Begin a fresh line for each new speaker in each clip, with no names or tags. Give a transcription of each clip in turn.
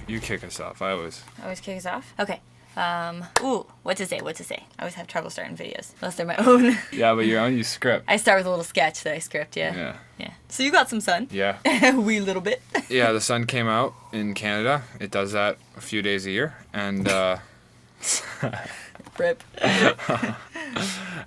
You kick us off. I always
kick us off? Okay. What to say? I always have trouble starting videos, unless they're my own.
Yeah, but your own, you script.
I start with a little sketch that I script, yeah. So you got some sun.
Yeah.
Wee little bit.
Yeah, the sun came out in Canada. It does that a few days a year, and
Rip.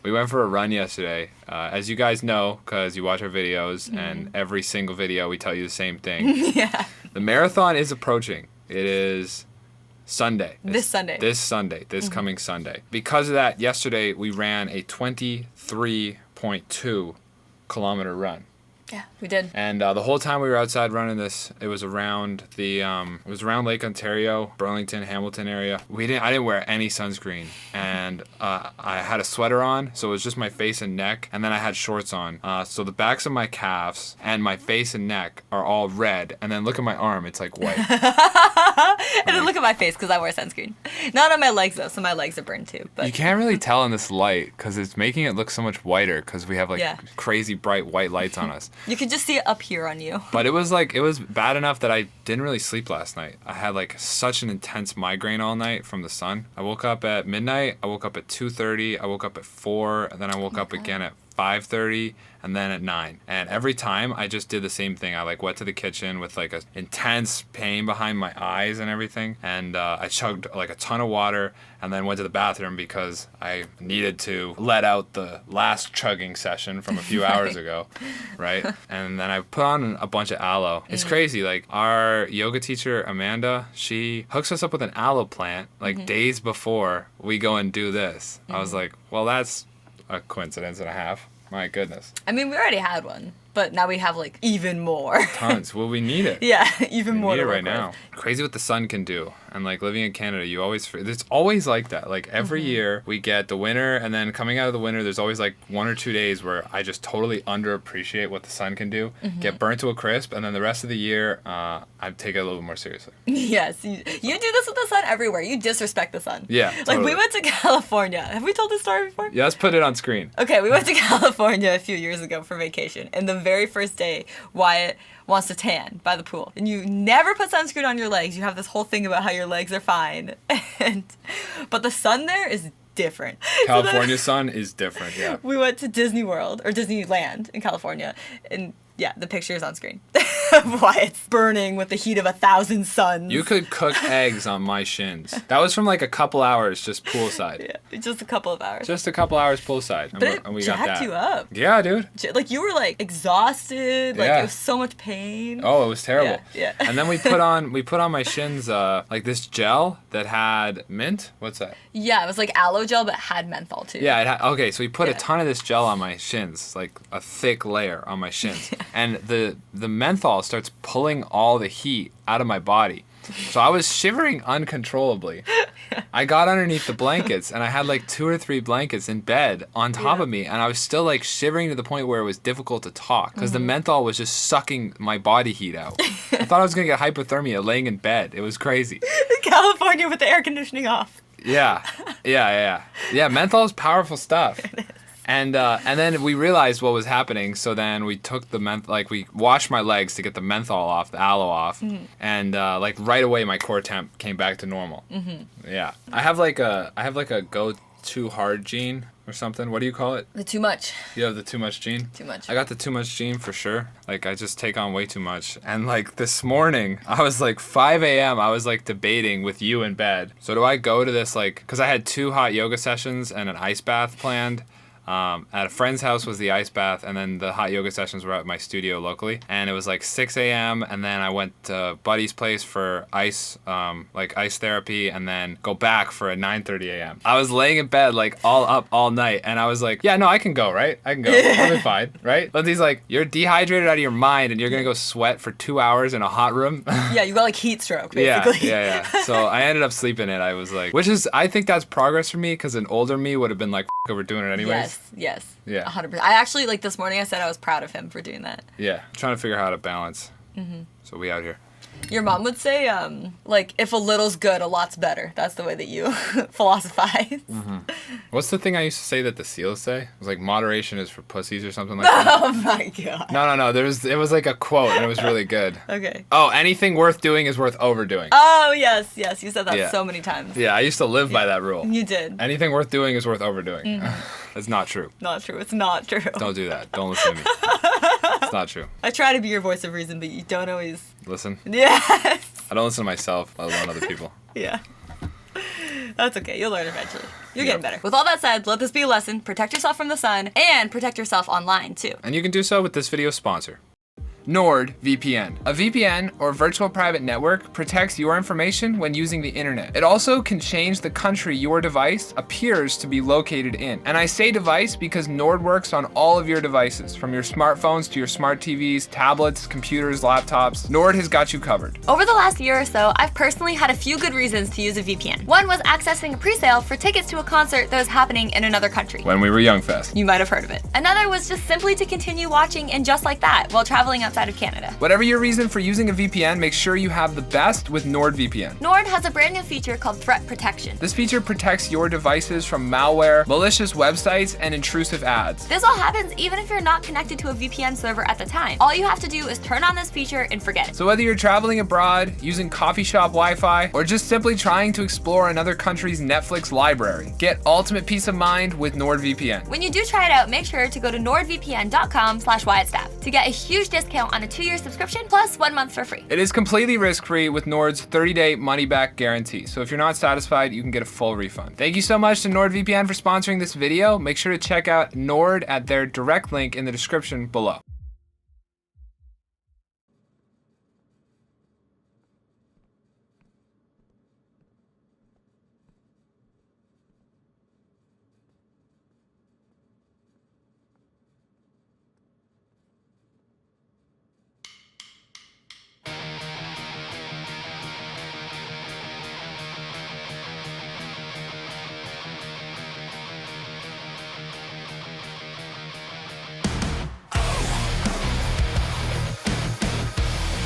We went for a run yesterday. As you guys know, because you watch our videos, and every single video we tell you the same thing.
Yeah.
The marathon is approaching. It is Sunday.
This Sunday.
This coming Sunday. Because of that, yesterday we ran a 23.2 kilometer run.
Yeah, we did.
And the whole time we were outside running this, it was around around Lake Ontario, Burlington, Hamilton area. I didn't wear any sunscreen, and I had a sweater on, so it was just my face and neck, and then I had shorts on. So the backs of my calves and my face and neck are all red, and then look at my arm, it's like white.
And then look at my face because I wear sunscreen. Not on my legs though, so my legs are burned too. But
you can't really tell in this light because it's making it look so much whiter because we have crazy bright white lights on us.
You could just see it up here on you.
But it was bad enough that I didn't really sleep last night. I had such an intense migraine all night from the sun. I woke up at midnight, I woke up at 2:30, I woke up at 4, and then I woke up again at 5:30, and then at 9. And every time I just did the same thing. I went to the kitchen with a intense pain behind my eyes and everything, and I chugged a ton of water, and then went to the bathroom because I needed to let out the last chugging session from a few hours ago, right? And then I put on a bunch of aloe. It's crazy. Our yoga teacher Amanda, she hooks us up with an aloe plant days before we go and do this. I was like, well, that's a coincidence and a half. My goodness.
I mean, we already had one, but now we have even more.
Tons. Well, we need it.
Yeah, even more.
We need it right now. Crazy what the sun can do. And living in Canada, it's always like that. Every year we get the winter, and then coming out of the winter, there's always 1 or 2 days where I just totally underappreciate what the sun can do, get burnt to a crisp, and then the rest of the year, I take it a little bit more seriously.
Yes, you do this with the sun everywhere. You disrespect the sun.
Yeah, totally.
We went to California. Have we told this story before?
Yeah, let's put it on screen.
Okay, we went to California a few years ago for vacation, and the very first day, Wyatt wants to tan by the pool. And you never put sunscreen on your legs. You have this whole thing about how your legs are fine. But the sun there is different.
California sun is different, yeah.
We went to Disney World, or Disneyland in California, and yeah, the picture is on screen. Why it's burning with the heat of 1,000 suns.
You could cook eggs on my shins. That was from a couple hours just poolside.
Yeah, just a couple of hours.
Just a couple hours poolside.
But it jacked you up.
Yeah, dude.
You were exhausted. It was so much pain.
Oh, it was terrible.
Yeah.
And then we put on my shins this gel that had mint. What's that?
Yeah, it was aloe gel but had menthol too.
Yeah, okay, so we put a ton of this gel on my shins, a thick layer on my shins. And the menthol starts pulling all the heat out of my body. So I was shivering uncontrollably. I got underneath the blankets, and I had 2 or 3 blankets in bed on top of me, and I was still shivering to the point where it was difficult to talk because the menthol was just sucking my body heat out. I thought I was going to get hypothermia laying in bed. It was crazy.
California with the air conditioning off.
Yeah, menthol is powerful stuff. And then we realized what was happening, so then we took the we washed my legs to get the menthol off, the aloe off, and right away my core temp came back to normal. Yeah, I have a go too hard gene or something. What do you call it?
The too much.
You have the too much gene?
Too much.
I got the too much gene for sure. I just take on way too much. And this morning, I was 5 a.m., I was debating with you in bed. So do I go to this because I had 2 hot yoga sessions and an ice bath planned. At a friend's house was the ice bath, and then the hot yoga sessions were at my studio locally. And it was 6 a.m. and then I went to Buddy's place for ice therapy, and then go back for a 9:30 a.m. I was laying in bed all up all night, and I was yeah, no, I can go, right? I can go. I'll be fine, right? Lindsay's you're dehydrated out of your mind, and you're gonna go sweat for 2 hours in a hot room.
Yeah, you got heat stroke, basically.
Yeah. So I ended up sleeping it. I was I think that's progress for me, because an older me would have been we're doing it anyways.
Yes.
Yeah.
100%. I actually, this morning I said I was proud of him for doing that.
Yeah. I'm trying to figure out how to balance. So we out here.
Your mom would say, like, if a little's good, a lot's better. That's the way that you philosophize.
What's the thing I used to say that the seals say? It was like moderation is for pussies or something like that.
Oh my god.
No. It was like a quote and it was really good.
Okay.
Oh, anything worth doing is worth overdoing.
Oh, yes. You said that so many times.
Yeah, I used to live by that rule.
You did.
Anything worth doing is worth overdoing. It's not true.
Not true. It's not true.
Don't do that. Don't listen to me. It's not true.
I try to be your voice of reason, but you don't always...
Listen?
Yes.
I don't listen to myself, let alone other people.
Yeah. That's okay. You'll learn eventually. You're getting better. With all that said, let this be a lesson. Protect yourself from the sun and protect yourself online, too.
And you can do so with this video's sponsor. NordVPN. A VPN, or virtual private network, protects your information when using the internet. It also can change the country your device appears to be located in. And I say device because Nord works on all of your devices, from your smartphones to your smart TVs, tablets, computers, laptops. Nord has got you covered.
Over the last year or so, I've personally had a few good reasons to use a VPN. One was accessing a pre-sale for tickets to a concert that was happening in another country.
When we were Young Fest.
You might have heard of it. Another was just simply to continue watching And Just Like That while traveling outside of Canada.
Whatever your reason for using a VPN, make sure you have the best with NordVPN.
Nord has a brand new feature called Threat Protection.
This feature protects your devices from malware, malicious websites, and intrusive ads.
This all happens even if you're not connected to a VPN server at the time. All you have to do is turn on this feature and forget it.
So whether you're traveling abroad, using coffee shop Wi-Fi, or just simply trying to explore another country's Netflix library, get ultimate peace of mind with NordVPN.
When you do try it out, make sure to go to nordvpn.com/WyattStav to get a huge discount on a 2-year subscription plus 1 month for free.
It is completely risk-free with Nord's 30-day money-back guarantee. So if you're not satisfied, you can get a full refund. Thank you so much to NordVPN for sponsoring this video. Make sure to check out Nord at their direct link in the description below.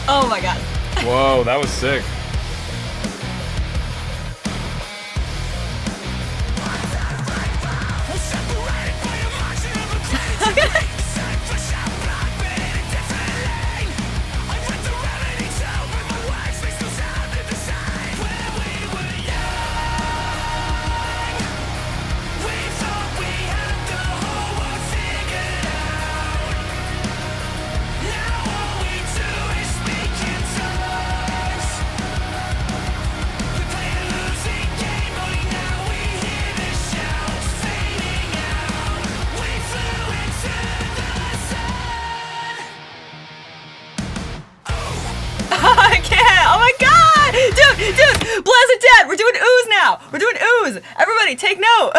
Oh my god.
Whoa, that was sick.
I can't. Oh my god. Dude. Blaz it dead. We're doing ooze now. We're doing ooze. Everybody take note.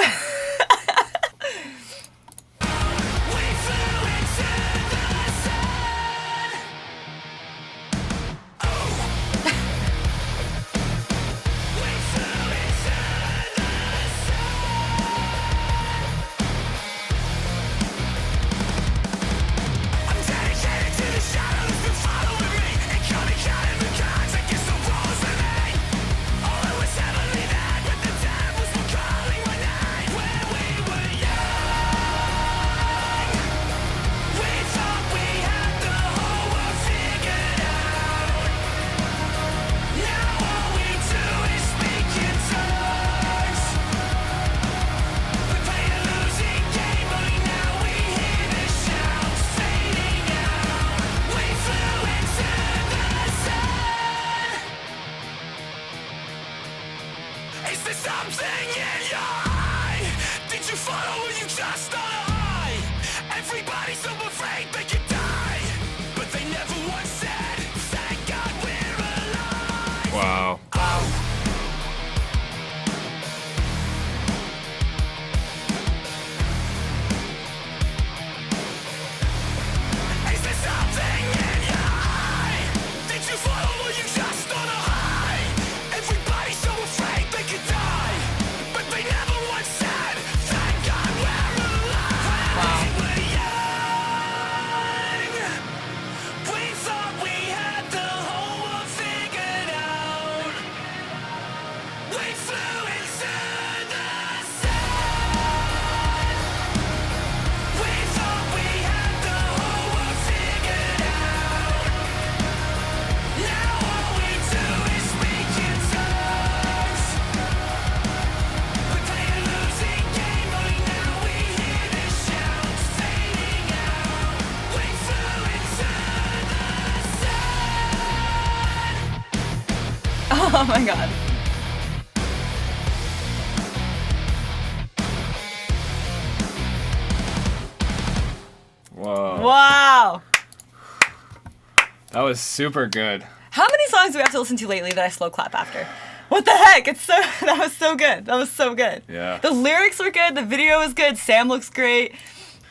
Is there something in your eye? Did you follow or you just on a high? Everybody's so afraid they could die, but they never once said, thank God we're alive.
Wow.
Is there something in your eye? Did you follow or you just on a high? Everybody's so afraid they could die, but they never once said, thank God we're alive. We were young.
Oh my god.
Whoa.
Wow.
That was super good.
How many songs do we have to listen to lately that I slow clap after? What the heck? That was so good. That was so good.
Yeah.
The lyrics were good. The video was good. Sam looks great.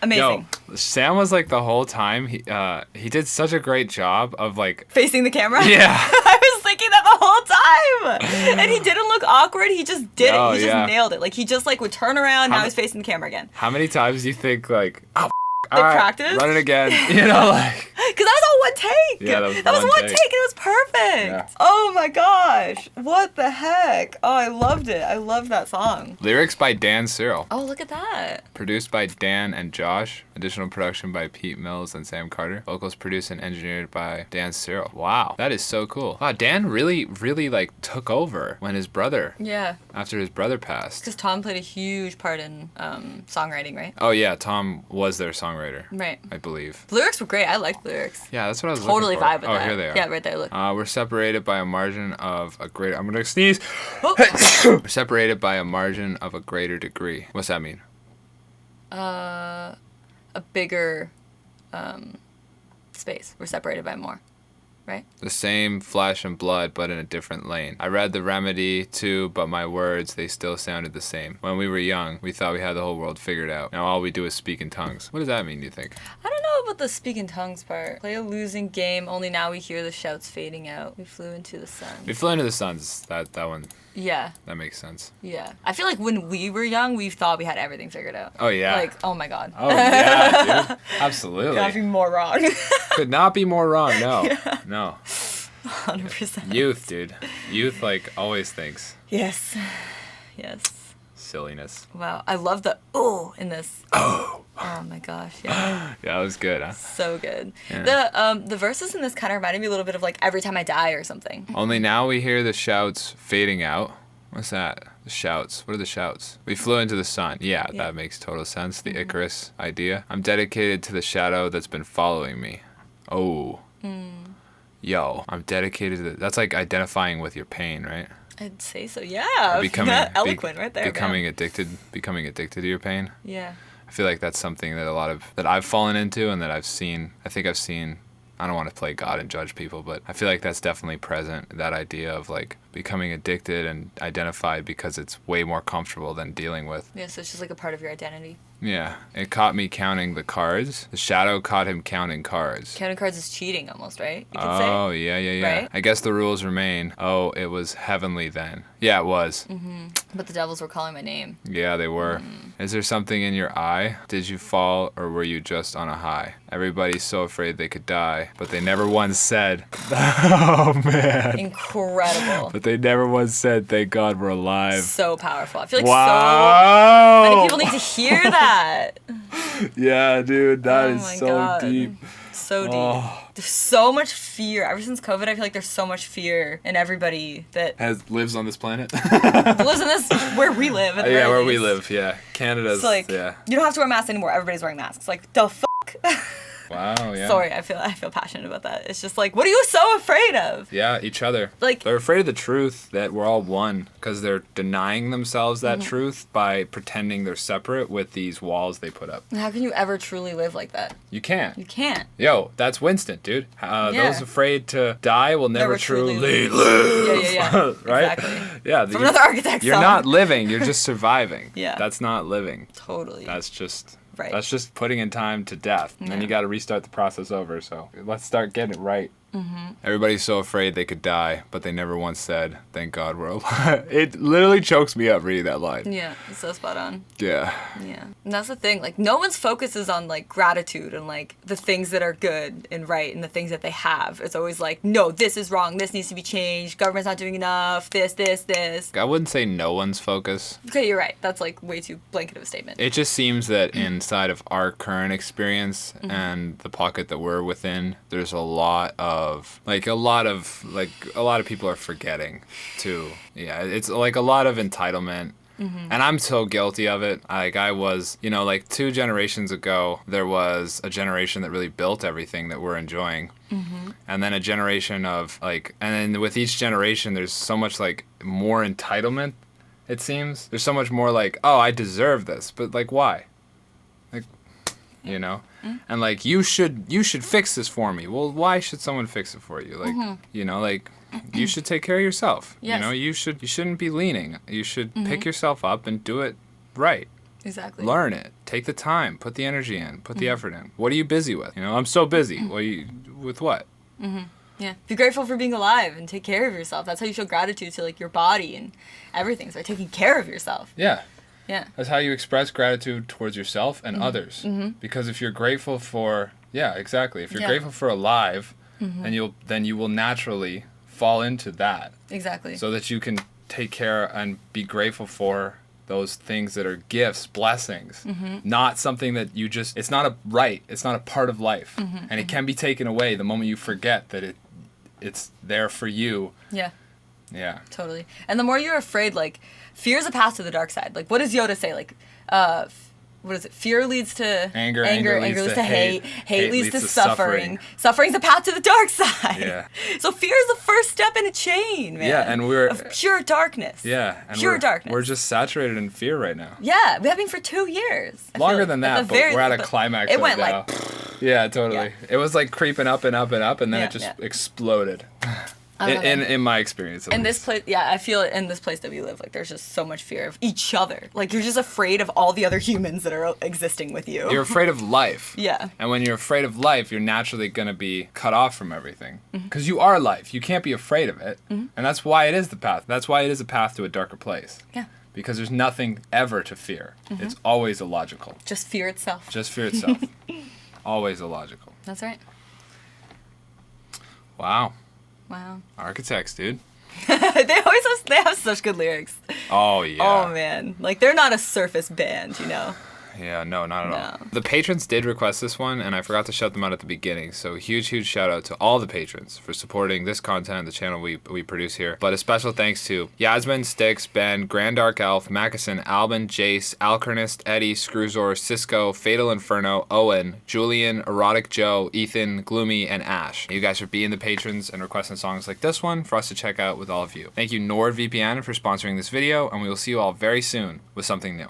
Amazing.
Yo, Sam was like the whole time, he did such a great job of like...
Facing the camera?
Yeah.
I was thinking that the whole time. And he didn't look awkward. He just did
Oh,
it. He just
yeah.
nailed it. Like, he just like would turn around. Now
How-
he's facing the camera again.
How many times do you think like, oh,
They
all right,
practiced?
run it again, you know, like...
Because that was all one take.
Yeah, that was
one
one
take.
take.
And it was perfect.
Yeah.
Oh my gosh. What the heck? Oh, I loved it. I loved that song.
Lyrics by Dan Cyril.
Oh, look at that.
Produced by Dan and Josh. Additional production by Pete Mills and Sam Carter. Vocals produced and engineered by Dan Cyril. Wow, that is so cool. Wow, Dan really like took over when his brother,
Yeah.
after his brother passed.
Because Tom played a huge part in songwriting, right?
Oh yeah, Tom was their songwriter,
Right.
I believe.
The lyrics were great. I liked the lyrics.
Yeah, that's what I was
Totally
looking for.
vibe with
Oh,
that.
here they are.
Yeah, right there. Look.
We're separated by a margin of a greater... I'm gonna sneeze.
Oh.
We're separated by a margin of a greater degree. What's that mean?
A bigger space. We're separated by more, right?
The same flesh and blood, but in a different lane. I read the remedy too, but my words, they still sounded the same. When we were young, we thought we had the whole world figured out. Now all we do is speak in tongues. What does that mean, do you think?
I don't know about the speak in tongues part. Play a losing game, only now we hear the shouts fading out. We flew into the sun.
We flew into the suns. That one,
Yeah,
that makes sense.
yeah. I feel like when we were young, we thought we had everything figured out.
Oh, yeah.
Like, oh my god.
Oh, yeah, dude. Absolutely.
Cannot be more wrong.
Could not be more wrong, no. No.
100%.
Youth, dude. Youth, like, always thinks.
Yes. Yes.
Silliness.
Wow. I love the oh in this. Oh. Oh my gosh. Yeah.
Yeah, that was good, huh?
So good.
Yeah.
The verses in this kind of reminded me a little bit of like Every Time I Die or something.
Only now we hear the shouts fading out. What's that? The shouts. What are the shouts? We flew into the sun. Yeah,
Yeah.
that makes total sense. The Icarus idea. I'm dedicated to the shadow that's been following me. Oh. Yo, I'm dedicated to that's like identifying with your pain, right?
I'd say so. Yeah.
Becoming
Eloquent right there. man.
Becoming addicted to your pain.
Yeah.
I feel like that's something that that I've fallen into and that I've seen. I don't want to play God and judge people, but I feel like that's definitely present. That idea of like becoming addicted and identified because it's way more comfortable than dealing with.
Yeah. So it's just like a part of your identity.
Yeah, it caught me counting the cards. The shadow caught him counting cards.
Counting cards is cheating almost, right? You could say.
Oh, yeah.
Right?
I guess the rules remain. Oh, it was heavenly then. Yeah, it was.
But the devils were calling my name.
Yeah, they were. Is there something in your eye? Did you fall or were you just on a high? Everybody's so afraid they could die, but they never once said, oh man.
Incredible.
But they never once said, thank God we're alive.
So powerful. I feel like
Wow.
so many people need to hear that.
Yeah, dude, that
Oh
is
my
so
God.
deep.
So deep.
Oh.
There's so much fear. Ever since COVID, I feel like there's so much fear in everybody that
Lives on this planet.
lives in this where we live. At the
Yeah,
very
where we
least.
live, yeah. Canada's,
It's like
yeah.
you don't have to wear masks anymore. Everybody's wearing masks. Like the fuck.
Wow, yeah.
Sorry, I feel passionate about that. It's just like, what are you so afraid of?
Yeah, each other.
Like-
they're afraid of the truth that we're all one because they're denying themselves that
Mm-hmm.
truth by pretending they're separate with these walls they put up.
How can you ever truly live like that?
You can't.
You can't.
Yo, that's Winston, dude.
Yeah.
Those afraid to die will never,
Never truly
truly live.
Yeah.
Right?
Exactly.
Yeah.
From another Architect
You're
song.
not living. You're just surviving.
Yeah.
That's not living.
Totally.
That's just.
Right.
That's just putting in time to death. And then
Yeah.
you got to restart the process over. So let's start getting it right.
Mm-hmm.
Everybody's so afraid they could die, but they never once said, thank God we're alive. It literally chokes me up reading that line.
Yeah, it's so spot on.
Yeah.
Yeah. And that's the thing. Like, no one's focus is on, like, gratitude and, like, the things that are good and right and the things that they have. It's always like, no, this is wrong. This needs to be changed. Government's not doing enough. This.
I wouldn't say no one's focus.
Okay, you're right. That's, like, way too blanket of a statement.
It just seems that inside of our current experience
Mm-hmm.
and the pocket that we're within, there's a lot of people are forgetting too. Yeah, it's like a lot of entitlement. And I'm so guilty of it. Like I was, you know, like 2 generations ago, there was a generation that really built everything that we're enjoying. And then a generation of like, and then with each generation, there's so much like more entitlement, it seems. There's so much more like, oh, I deserve this. But like, why? Like, you know? And like, you should fix this for me. Well, why should someone fix it for you? Like, you know, like, you should take care of yourself.
Yes.
You know, you shouldn't be leaning. You should pick yourself up and do it right.
Exactly.
Learn it. Take the time. Put the energy in. Put the effort in. What are you busy with? You know, I'm so busy. With what?
Yeah. Be grateful for being alive and take care of yourself. That's how you show gratitude to like your body and everything. So taking care of yourself.
Yeah.
Yeah.
That's how you express gratitude towards yourself and others. Because if you're grateful for, yeah, exactly. If you're grateful for alive, then you will naturally fall into that.
Exactly.
So that you can take care and be grateful for those things that are gifts, blessings, not something that you just, it's not a right, it's not a part of life. And it can be taken away the moment you forget that it's there for you.
Yeah.
Yeah.
Totally. And the more you're afraid, like, fear is a path to the dark side. Like, what does Yoda say? Like, what is it? Fear leads to
anger
leads to hate leads to suffering. Suffering's a path to the dark side.
Yeah.
So fear is the first step in a chain, man.
Yeah, and we're
of pure darkness.
Yeah, and
pure darkness.
We're just saturated in fear right now.
Yeah, we have been for 2 years. I
Longer
feel
than
like.
that, but we're at a climax.
It went
now.
like.
Yeah, totally.
Yeah.
It was like creeping up and up and up, and then
Yeah,
it just
yeah.
exploded. In my experience.
In this place, yeah, I feel in this place that we live, like there's just so much fear of each other. Like you're just afraid of all the other humans that are existing with you.
You're afraid of life.
Yeah.
And when you're afraid of life, you're naturally going to be cut off from everything. Because you are life. You can't be afraid of it. And that's why it is the path. That's why it is a path to a darker place.
Yeah.
Because there's nothing ever to fear. It's always illogical.
Just fear itself.
Just fear itself. Always illogical.
That's right.
Wow.
Wow.
Architects, dude.
they have such good lyrics.
Oh, yeah.
Oh man, like they're not a surface band, you know.
Yeah, no, not at all.
No.
The patrons did request this one, and I forgot to shout them out at the beginning. So huge shout out to all the patrons for supporting this content, the channel we produce here. But a special thanks to Yasmin, Styx, Ben, Grand Dark Elf, Mackeson, Albin, Jace, Alkernist, Eddie, Screwzor, Cisco, Fatal Inferno, Owen, Julian, Erotic Joe, Ethan, Gloomy, and Ash. You guys for being the patrons and requesting songs like this one for us to check out with all of you. Thank you NordVPN for sponsoring this video, and we will see you all very soon with something new.